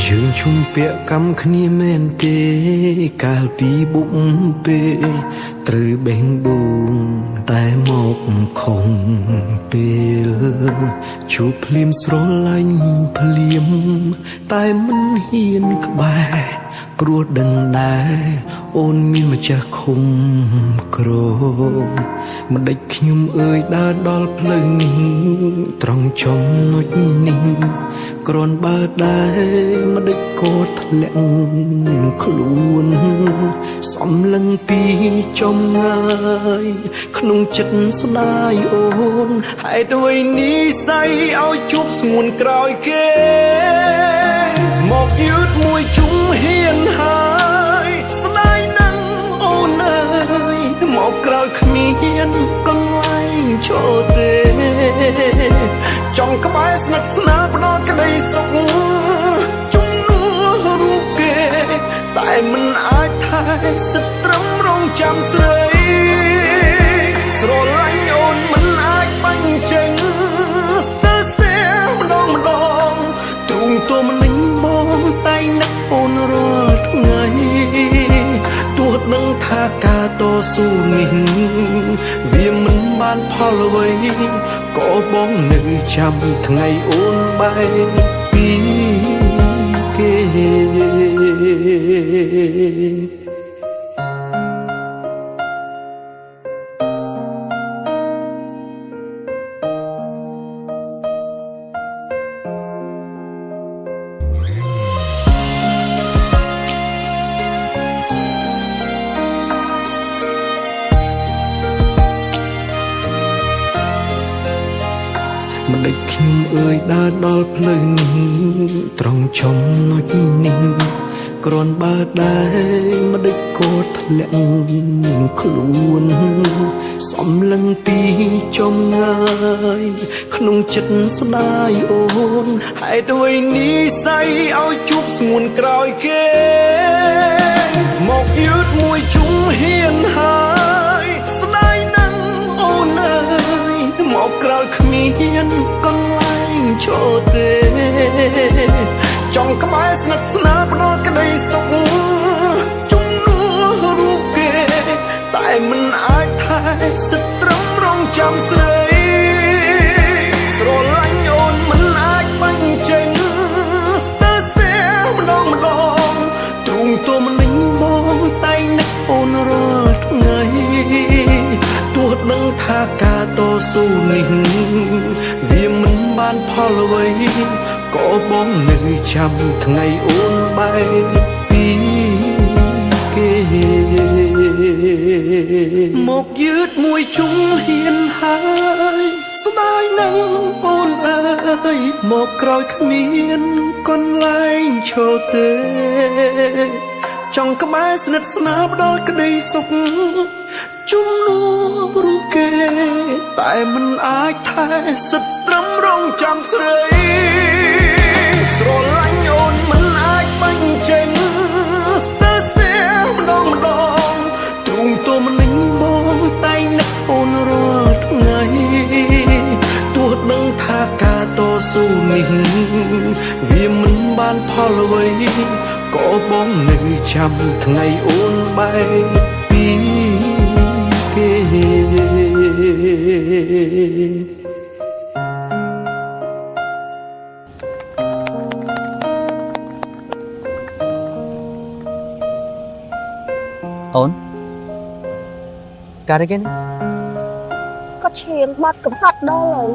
យើងជុំពាក់កម្មគ្នាមែនទេកាលពីបុកពេលត្រូវបេះដូងតែមកខំពេលជួបភ្លាមស្រឡាញ់ភ្លាមតែមិនហ៊ានក្បែរព្រោះដឹងដែរអូនមានម្ចាស់ឃុំក្រមមិនដេចខ្ញុំអើយដើរដល់ផ្លូវនេះត្រង់ចំណុចនេះគ្រាន់បើដែរមិនដេចក៏ធ្លាក់ខ្លួនសំឡឹងពីចំងាយក្នុងចិត្តស្ដាយអូនហេតុអ្វីនេះស័យឲ្យជួបស្ងួនក្រោយគេមកយឺតមួយជុំហ៊ានហើយស្ដាយនឹងអូនអើយមកក្រោយគ្មានកន្លែងឈរទេចង់ក្បែរស្និទ្ធស្នាលផ្ដល់ក្តីសុខជំនួសរូបគេតែមិនអាចថែសិតត្រឹមរងចាំស្រីស្រឡាញ់អូនមិនអាចបាញ់ចេញស្ទើរស្ទែម្ដងទ្រូងទោមនិញបងតែនឹកអូនរាល់ថ្ងៃទោះដឹងថាការតស៊ូនេះវាមិនបានផលអ្វីក៏បងនៅចាំថ្ងៃអូនបែកពីគេមិនដេចខ្ញុំអើយដើរដល់ផ្លូវនេះត្រង់ចំណុចនេះគ្រាន់បើដែរមិនដេចក៏ធ្លាក់ខ្លួនសំឡឹងពីចំងាយក្នុងចិត្តស្ដាយអូនហេតុអ្វីនេះស័យឲ្យជួបស្ងួនក្រោយគេមកយឺតមួយជុំហ៊ានហើយស្ដាយនឹងអូនអើយមកក្រោយគ្មានកន្លែងឈរទេចង់ក្បែរស្និទ្ធស្នាលផ្ដល់ក្តីសុខជំនួសរូបគេតែមិនអាចថែសិតត្រឹមរងចាំស្រីស្រឡាញ់អូនមិនអាចបាញ់ចេញស្ទើរស្ទែម្ដងទ្រូងទោមនិញបងតែនឹកអូនរាល់ថ្ងៃទោះដឹងថាការតស៊ូនេះវាមិនបានផលអ្វីក៏បងនៅចាំថ្ងៃអូនបែកពីគេមកយឺតមួយជុំហ៊ានហើយស្ដាយនឹងអូនអើយមកក្រោយគ្មានកន្លែងឈរទេចង់ក្បែរស្និទ្ធស្នាលផ្ដល់ក្តីសុខជំនួសរូបគេតែមិនអាចថែសិតត្រឹមរងចាំស្រីស្រឡាញ់អូនមិនអាចបាញ់ចេញស្ទើរស្ទែម្ដងទ្រូងទោមនិញបងតែនឹកអូនរាល់ថ្ងៃទោះដឹងថាការតស៊ូនេះវាមិនបានផលអ្វីក៏បងនៅចាំថ្ងៃអូនបែកពីគេអូនកាត់អីគេគាត់ឈាមបាត់កំសត់ដល់ហើយ